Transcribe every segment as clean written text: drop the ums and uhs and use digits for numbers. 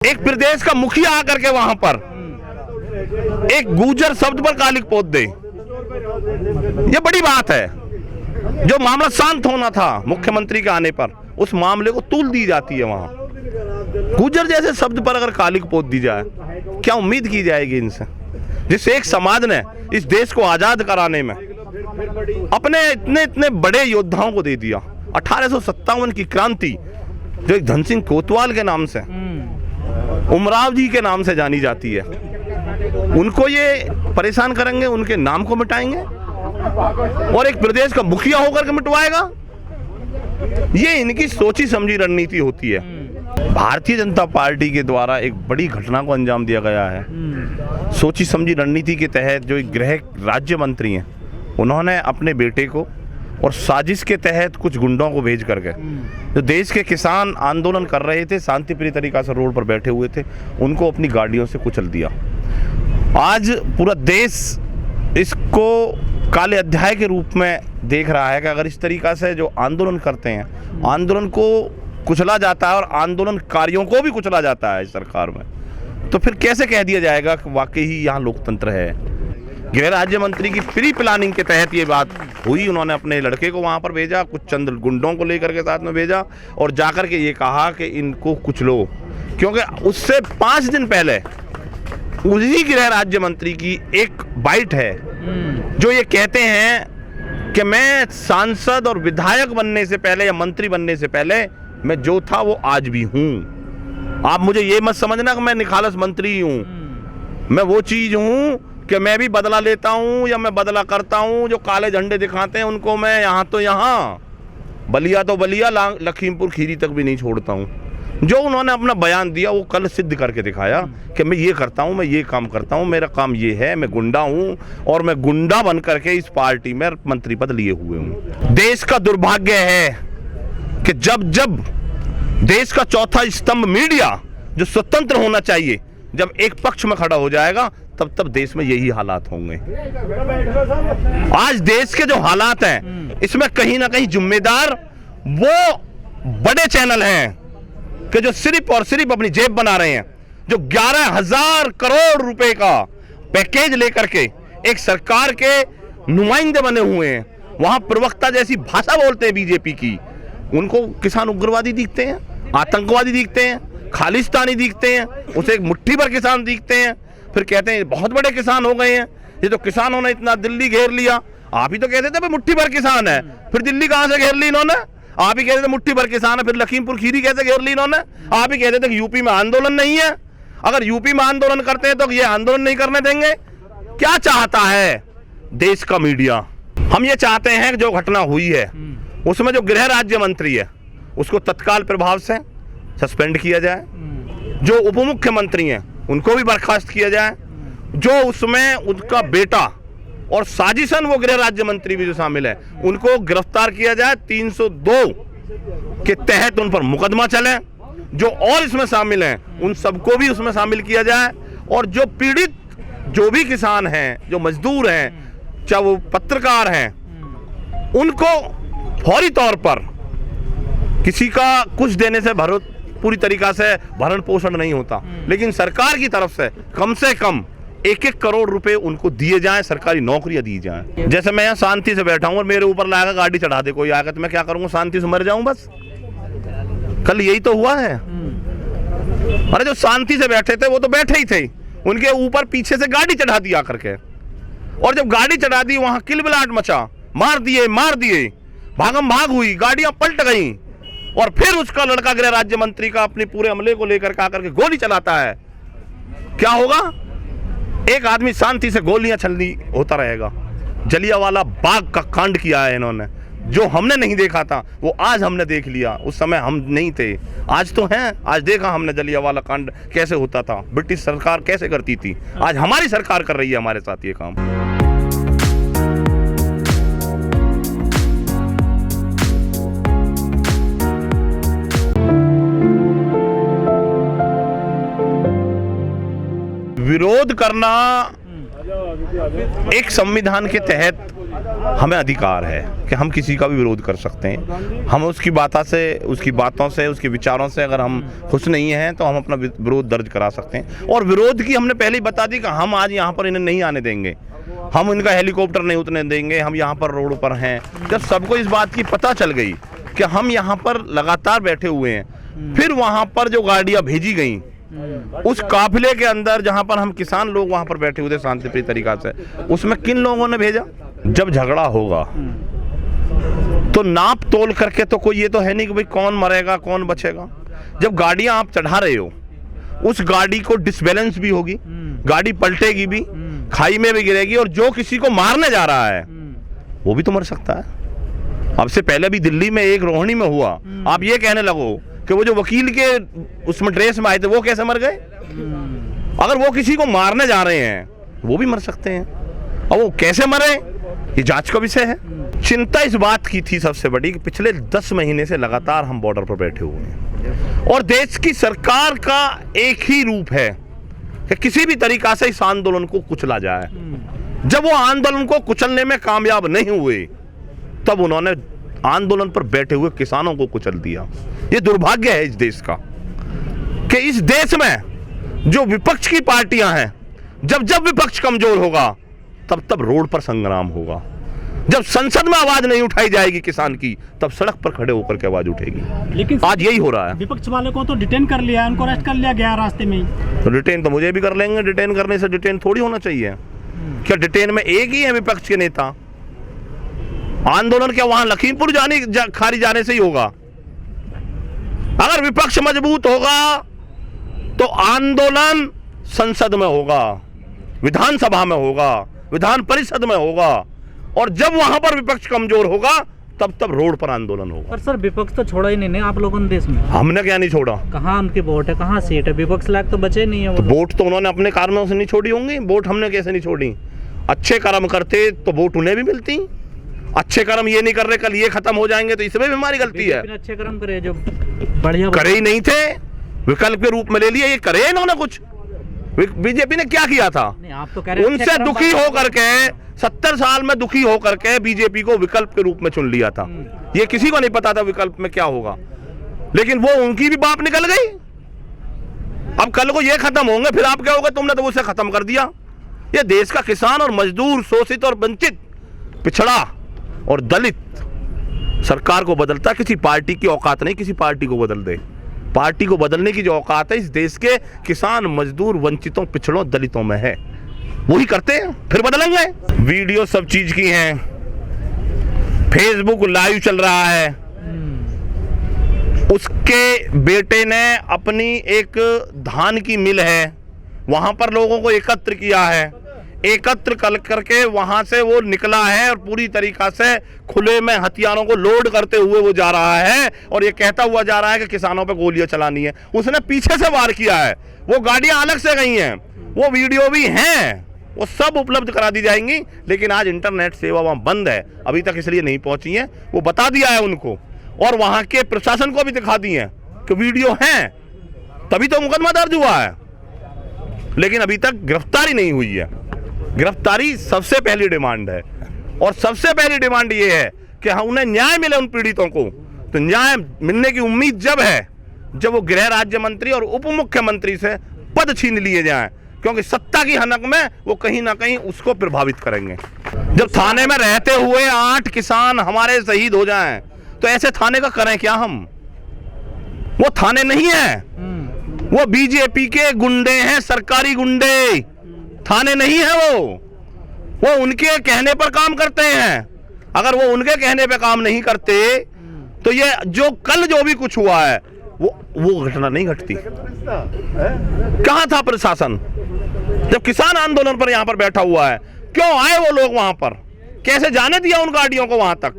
एक प्रदेश का मुखिया आकर के वहां पर एक गुर्जर शब्द पर कालिक पोत दे, ये बड़ी बात है। जो मामला शांत होना था मुख्यमंत्री के आने पर, उस मामले को तूल दी जाती है। वहां गुर्जर जैसे शब्द पर अगर कालिक पोत दी जाए, क्या उम्मीद की जाएगी इनसे, जिससे एक समाज ने इस देश को आजाद कराने में अपने इतने इतने बड़े योद्धाओं को दे दिया। 1857 की क्रांति जो एक धन सिंह कोतवाल के नाम से, उमराव जी के नाम से जानी जाती है, उनको ये परेशान करेंगे, उनके नाम को मिटाएंगे और एक प्रदेश का मुखिया होकर के मिटवाएगा। ये इनकी सोची समझी रणनीति होती है। भारतीय जनता पार्टी के द्वारा एक बड़ी घटना को अंजाम दिया गया है। सोची समझी रणनीति के तहत जो गृह राज्य मंत्री हैं, उन्होंने अपने बेटे को और साजिश के तहत कुछ गुंडों को भेज करके जो देश के किसान आंदोलन कर रहे थे, शांतिप्रिय तरीका से रोड पर बैठे हुए थे, उनको अपनी गाड़ियों से कुचल दिया। आज पूरा देश इसको काले अध्याय के रूप में देख रहा है कि अगर इस तरीका से जो आंदोलन करते हैं, आंदोलन को कुचला जाता है और आंदोलनकारियों को भी कुचला जाता है इस सरकार में, तो फिर कैसे कह दिया जाएगा कि वाकई ही यहाँ लोकतंत्र है। गृह राज्य मंत्री की प्री प्लानिंग के तहत ये बात हुई। उन्होंने अपने लड़के को वहाँ पर भेजा, कुछ चंद गुंडों को लेकर के साथ में भेजा और जाकर के ये कहा कि इनको कुचलो, क्योंकि उससे 5 दिन पहले उसी गृह राज्य मंत्री की एक बाइट है जो ये कहते हैं कि मैं सांसद और विधायक बनने से पहले या मंत्री बनने से पहले मैं जो था वो आज भी हूँ। आप मुझे ये मत समझना कि मैं निखालस मंत्री हूँ, मैं वो चीज़ हूँ कि मैं भी बदला लेता हूँ या मैं बदला करता हूँ। जो काले झंडे दिखाते हैं उनको मैं यहाँ तो यहाँ, बलिया तो बलिया, लखीमपुर खीरी तक भी नहीं छोड़ता हूँ। जो उन्होंने अपना बयान दिया वो कल सिद्ध करके दिखाया कि मैं ये करता हूँ, मैं ये काम करता हूँ, मेरा काम ये है, मैं गुंडा हूँ और मैं गुंडा बन करके इस पार्टी में मंत्री पद लिए हुए हूँ। देश का दुर्भाग्य है कि जब जब देश का चौथा स्तंभ मीडिया जो स्वतंत्र होना चाहिए, जब एक पक्ष में खड़ा हो जाएगा, तब तब देश में यही हालात होंगे। आज देश के जो हालात हैं, इसमें कहीं ना कहीं जिम्मेदार वो बड़े चैनल हैं कि जो सिर्फ और सिर्फ अपनी जेब बना रहे हैं, जो 11,000 करोड़ रुपए का पैकेज लेकर के एक सरकार के नुमाइंदे बने हुए हैं। वहां प्रवक्ता जैसी भाषा बोलते हैं बीजेपी की, उनको किसान उग्रवादी दिखते हैं, आतंकवादी दिखते हैं, खालिस्तानी दिखते हैं, उसे एक मुट्ठी भर किसान दिखते हैं, फिर कहते हैं बहुत बड़े किसान हो गए हैं। ये तो किसानों ने इतना दिल्ली घेर लिया, आप ही तो कहते थे भाई मुट्ठी भर किसान है, फिर दिल्ली कहां से घेर ली इन्होंने? आप ही कहते थे मुट्ठी भर किसान है, फिर लखीमपुर खीरी कैसे घेर ली इन्होंने? आप ही कहते थे कि यूपी में आंदोलन नहीं है, अगर यूपी में आंदोलन करते हैं तो ये आंदोलन नहीं करने देंगे। क्या चाहता है देश का मीडिया? हम ये चाहते हैं कि जो घटना हुई है उसमें जो गृह राज्य मंत्री है उसको तत्काल प्रभाव से सस्पेंड किया जाए, जो उप मुख्यमंत्री हैं उनको भी बर्खास्त किया जाए, जो उसमें उनका बेटा और साजिशन वो गृह राज्य मंत्री भी जो शामिल है उनको गिरफ्तार किया जाए, 302 के तहत उन पर मुकदमा चले, जो और इसमें शामिल हैं उन सबको भी उसमें शामिल किया जाए, और जो पीड़ित जो भी किसान हैं, जो मजदूर हैं, चाहे वो पत्रकार हैं, उनको फौरी तौर पर, किसी का कुछ देने से पूरी तरीका से भरण पोषण नहीं होता, लेकिन सरकार की तरफ से कम 1-1 करोड़ रुपए उनको दिए जाएं, सरकारी नौकरियां दी जाएं। जैसे मैं यहाँ शांति से बैठा हूँ और मेरे ऊपर लाकर गाड़ी चढ़ा दे कोई आकर, तो मैं क्या करूँगा? शांति से मर जाऊं बस? कल यही तो हुआ है। अरे जो शांति से बैठे थे वो तो बैठे ही थे, उनके ऊपर पीछे से गाड़ी चढ़ा दी आकर के, और जब गाड़ी चढ़ा दी वहां किलबिलाट मचा, मार दिए, भागम भाग हुई, गाड़ियां पलट गई, और फिर उसका लड़का गृह राज्य मंत्री का अपने पूरे अमले को लेकर के आकर के गोली चलाता है। क्या होगा? एक आदमी शांति से गोलियां चलनी होता रहेगा। जलियांवाला बाग का कांड किया है इन्होंने, जो हमने नहीं देखा था वो आज हमने देख लिया। उस समय हम नहीं थे, आज तो हैं, आज देखा हमने जलियांवाला कांड कैसे होता था, ब्रिटिश सरकार कैसे करती थी, आज हमारी सरकार कर रही है हमारे साथ ये काम। विरोध करना एक संविधान के तहत हमें अधिकार है कि हम किसी का भी विरोध कर सकते हैं। हम उसकी बातों से, उसके विचारों से अगर हम खुश नहीं हैं तो हम अपना विरोध दर्ज करा सकते हैं। और विरोध की हमने पहले ही बता दी कि हम आज यहाँ पर इन्हें नहीं आने देंगे, हम इनका हेलीकॉप्टर नहीं उतरने देंगे, हम यहाँ पर रोड पर हैं। जब सबको इस बात की पता चल गई कि हम यहाँ पर लगातार बैठे हुए हैं, फिर वहाँ पर जो गाड़ियाँ भेजी गई उस काफिले के अंदर जहाँ पर हम किसान लोग वहाँ पर बैठे हुए थे शांतिप्रिय तरीका से, उसमें किन लोगों ने भेजा? जब झगड़ा होगा तो नाप तोल करके तो कोई ये तो है नहीं कि भाई कौन मरेगा कौन बचेगा। जब गाड़ियां आप चढ़ा रहे हो उस गाड़ी को डिसबैलेंस भी होगी, गाड़ी पलटेगी भी, खाई में भी गिरेगी, और जो किसी को मारने जा रहा है वो भी तो मर सकता है। अब से पहले भी दिल्ली में एक रोहिणी में हुआ, आप ये कहने लगो कि वो जो वकील के उसमें ड्रेस में आए थे वो कैसे मर गए? अगर वो किसी को मारने जा रहे हैं वो भी मर सकते हैं, और वो कैसे मरे ये जांच का विषय है। चिंता इस बात की थी सबसे बड़ी कि पिछले 10 महीने से लगातार हम बॉर्डर पर बैठे हुए हैं और देश की सरकार का एक ही रूप है कि किसी भी तरीका से इस आंदोलन को कुचला जाए। जब वो आंदोलन को कुचलने में कामयाब नहीं हुए तब उन्होंने आंदोलन पर बैठे हुए किसानों को कुचल दिया। ये दुर्भाग्य है इस देश का कि इस देश में जो विपक्ष की पार्टियां हैं, जब विपक्ष कमजोर होगा तब रोड पर संग्राम होगा। जब संसद में आवाज नहीं उठाई जाएगी किसान की तब सड़क पर खड़े होकर के आवाज उठेगी। लेकिन आज यही हो रहा है। विपक्ष वाले को तो डिटेन कर लिया, उनको अरेस्ट कर लिया गया रास्ते में ही। तो डिटेन तो मुझे भी कर लेंगे, डिटेन करने से डिटेन थोड़ी होना चाहिए। क्या डिटेन में एक ही है विपक्ष के नेता? आंदोलन क्या वहां लखीमपुर खारी जाने से ही होगा? अगर विपक्ष मजबूत होगा तो आंदोलन संसद में होगा, विधानसभा में होगा, विधान परिषद में होगा, और जब वहां पर विपक्ष कमजोर होगा तब रोड पर आंदोलन होगा। पर सर विपक्ष तो छोड़ा ही नहीं आप लोगों ने देश में। हमने क्या नहीं छोड़ा? कहाँ उनकी वोट है, कहाँ सीट है? विपक्ष लायक तो बचे नहीं है। तो वोट तो उन्होंने अपने कारणों से नहीं छोड़ी होंगी, वोट हमने कैसे नहीं छोड़ी? अच्छे कर्म करते तो वोट उन्हें भी मिलती। अच्छे कर्म ये नहीं कर रहे, कल ये खत्म हो जाएंगे तो इसमें भी हमारी गलती है। अच्छे कर्म करे जो बढ़िया करे ही नहीं थे, विकल्प के रूप में ले लिया। ये करे इन्होंने कुछ? बीजेपी ने क्या किया था? आप तो कह रहे हैं उनसे दुखी होकर के 70 साल में दुखी होकर के बीजेपी को विकल्प के रूप में चुन लिया था। ये किसी को नहीं पता था विकल्प में क्या होगा, लेकिन वो उनकी भी बाप निकल गई। अब कल को ये खत्म होंगे फिर आप क्या होगा? तुमने तो उसे खत्म कर दिया। ये देश का किसान और मजदूर, शोषित और वंचित, पिछड़ा और दलित सरकार को बदलता किसी पार्टी की औकात नहीं, किसी पार्टी को बदल दे। पार्टी को बदलने की जो औकात है इस देश के किसान, मजदूर, वंचितों, पिछड़ों, दलितों में है, वही करते हैं, फिर बदलेंगे। वीडियो सब चीज की हैं, फेसबुक लाइव चल रहा है। उसके बेटे ने अपनी एक धान की मिल है वहां पर लोगों को एकत्र किया है, एकत्र कर करके वहां से वो निकला है और पूरी तरीका से खुले में हथियारों को लोड करते हुए वो जा रहा है और ये कहता हुआ जा रहा है कि किसानों पे गोलियां चलानी है। उसने पीछे से वार किया है, वो गाड़ियां अलग से गई हैं, वो वीडियो भी हैं, वो सब उपलब्ध करा दी जाएंगी। लेकिन आज इंटरनेट सेवा वहां बंद है, अभी तक इसलिए नहीं पहुंची है। वो बता दिया है उनको और वहां के प्रशासन को भी दिखा दी है कि वीडियो है, तभी तो मुकदमा दर्ज हुआ है, लेकिन अभी तक गिरफ्तारी नहीं हुई है। गिरफ्तारी सबसे पहली डिमांड है और सबसे पहली डिमांड ये है कि हाँ उन्हें न्याय मिले उन पीड़ितों को। तो न्याय मिलने की उम्मीद जब है जब वो गृह राज्य मंत्री और उप मुख्यमंत्री से पद छीन लिए जाएं, क्योंकि सत्ता की हनक में वो कहीं ना कहीं उसको प्रभावित करेंगे। जब थाने में रहते हुए 8 किसान हमारे शहीद हो जाएं तो ऐसे थाने का करें क्या हम? वो थाने नहीं है, वो बीजेपी के गुंडे हैं, सरकारी गुंडे, थाने नहीं है। वो उनके कहने पर काम करते हैं। अगर वो उनके कहने पे काम नहीं करते तो ये जो कल जो भी कुछ हुआ है वो घटना नहीं घटती। कहां था प्रशासन जब किसान आंदोलन पर यहां पर बैठा हुआ है? क्यों आए वो लोग वहां पर? कैसे जाने दिया उन गाड़ियों को वहां तक?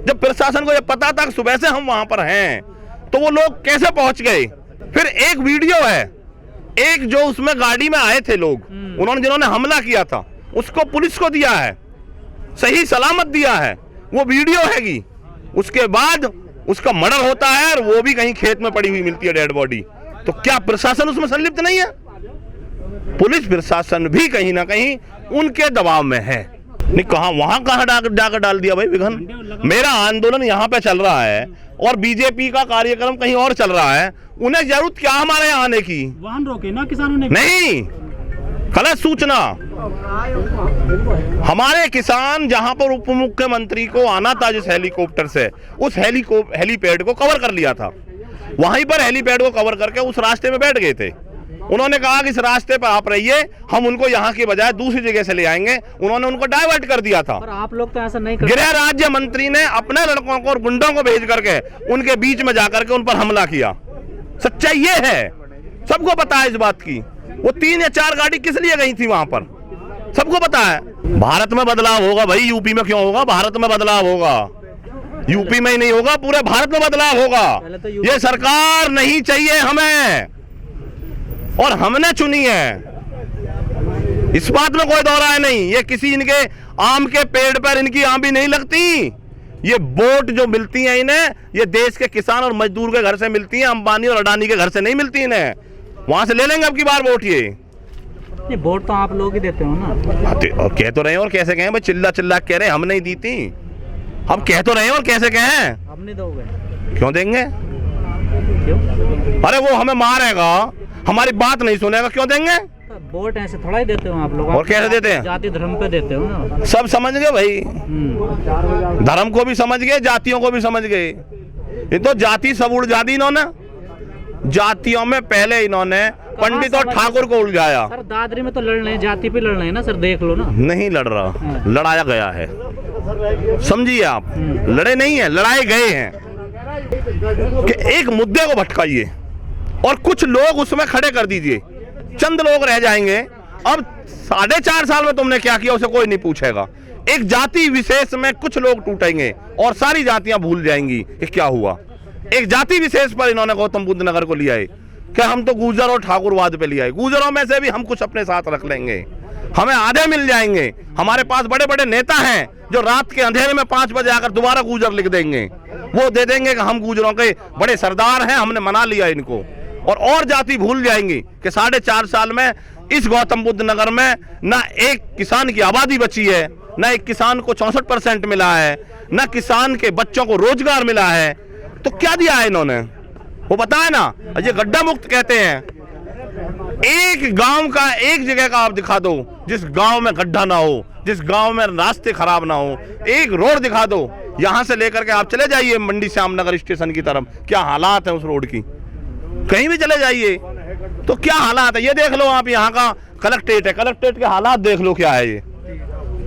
जब प्रशासन को ये पता था कि सुबह से हम वहां पर हैं तो वो लोग कैसे पहुंच गए? फिर एक वीडियो है, एक जो उसमें गाड़ी में आए थे लोग, उन्होंने जिन्होंने हमला किया था उसको पुलिस को दिया है, सही सलामत दिया है, वो वीडियो हैगी। उसके बाद उसका मर्डर होता है और वो भी कहीं खेत में पड़ी हुई मिलती है डेड बॉडी। तो क्या प्रशासन उसमें संलिप्त नहीं है? पुलिस प्रशासन भी कहीं ना कहीं उनके दबाव में है। नहीं, कहाँ वहां कहाँ जाकर डाल दिया भाई विघन। मेरा आंदोलन यहाँ पे चल रहा है और बीजेपी का कार्यक्रम कहीं और चल रहा है, उन्हें जरूरत क्या हमारे यहाँ आने की? वाहन रोके ना किसानों ने। नहीं, गलत सूचना। हमारे किसान जहां पर उप मुख्यमंत्री को आना था जिस हेलीकॉप्टर से, उस हेलीपैड को कवर कर लिया था। वहीं पर हेलीपैड को कवर करके उस रास्ते में बैठ गए थे। उन्होंने कहा कि इस रास्ते पर आप रहिए, हम उनको यहाँ के बजाय दूसरी जगह से ले आएंगे। उन्होंने उनको डाइवर्ट कर दिया था। और आप लोग तो ऐसा नहीं कर। गृह राज्य मंत्री ने अपने लड़कों को और गुंडों को भेज करके उनके बीच में जाकर के उन पर हमला किया। सच्चाई ये है, सबको पता है इस बात की। वो 3 या 4 गाड़ी किस लिए गई थी वहां पर, सबको पता है। भारत में बदलाव होगा भाई, यूपी में क्यों होगा? भारत में बदलाव होगा, यूपी में ही नहीं होगा, पूरे भारत में बदलाव होगा। ये सरकार नहीं चाहिए हमें, और हमने चुनी है, इस बात में कोई दो राय नहीं। ये किसी इनके आम के पेड़ पर इनकी आम भी नहीं लगती। ये वोट जो मिलती है इन्हें, ये देश के किसान और मजदूर के घर से मिलती है, अंबानी और अडानी के घर से नहीं मिलती इन्हें। वहां से ले लेंगे अब की बार वोट। ये वोट तो आप लोग ही देते हो ना। और कह तो रहे हैं, और कैसे कहें भाई? चिल्ला चिल्ला कह रहे हैं हम नहीं दी थी। हम कह तो रहे हैं और कैसे कहें? अब नहीं दोगे? क्यों देंगे? क्यों? अरे वो हमें मारेगा, हमारी बात नहीं सुनेगा, क्यों देंगे? वोट ऐसे थोड़ा ही देते हो आप लोग। और कैसे देते हैं? जाति धर्म पे देते हो ना। सब समझ गए भाई, धर्म को भी समझ गए, जातियों को भी समझ गए। ये तो जाति सब उलझा दी इन्होंने। जातियों में पहले इन्होंने पंडित और ठाकुर को उलझाया। सर दादरी में तो लड़ रहे हैं, जाति पे लड़ रहे हैं ना सर, देख लो ना। नहीं लड़ रहा, लड़ाया गया है, समझिए आप। लड़े नहीं है, लड़ाए गए हैं। कि एक मुद्दे को भटकाइए और कुछ लोग उसमें खड़े कर दीजिए, चंद लोग रह जाएंगे। अब 4.5 साल में तुमने क्या किया उसे कोई नहीं पूछेगा। एक जाति विशेष में कुछ लोग टूटेंगे और सारी जातियां भूल जाएंगी कि क्या हुआ। एक जाति विशेष पर इन्होंने गौतम बुद्ध नगर को लिया है कि हम तो गुर्जर और ठाकुरवाद पे लिया है। गुर्जरों में से भी हम कुछ अपने साथ रख लेंगे, हमें आधे मिल जाएंगे। हमारे पास बड़े बड़े नेता हैं जो रात के अंधेरे में 5 बजे आकर दोबारा गुर्जर लिख देंगे, वो दे देंगे कि हम गुर्जरों के बड़े सरदार हैं, हमने मना लिया इनको। और जाति भूल जाएंगी कि 4.5 साल में इस गौतम बुद्ध नगर में ना एक किसान की आबादी बची है, ना एक किसान को 64% मिला है, ना किसान के बच्चों को रोजगार मिला है। तो क्या दिया है इन्होंने, वो पता है ना? ये गड्ढा मुक्त कहते हैं। एक गांव का, एक जगह का आप दिखा दो जिस गांव में गड्ढा ना हो, जिस गांव में रास्ते खराब ना हो। एक रोड दिखा दो, यहां से लेकर के आप चले जाइए मंडी श्यामनगर स्टेशन की तरफ, क्या हालात है उस रोड की। कहीं भी चले जाइए तो क्या हालात है ये देख लो आप। यहाँ का कलेक्ट्रेट है, कलेक्ट्रेट के हालात देख लो क्या है ये।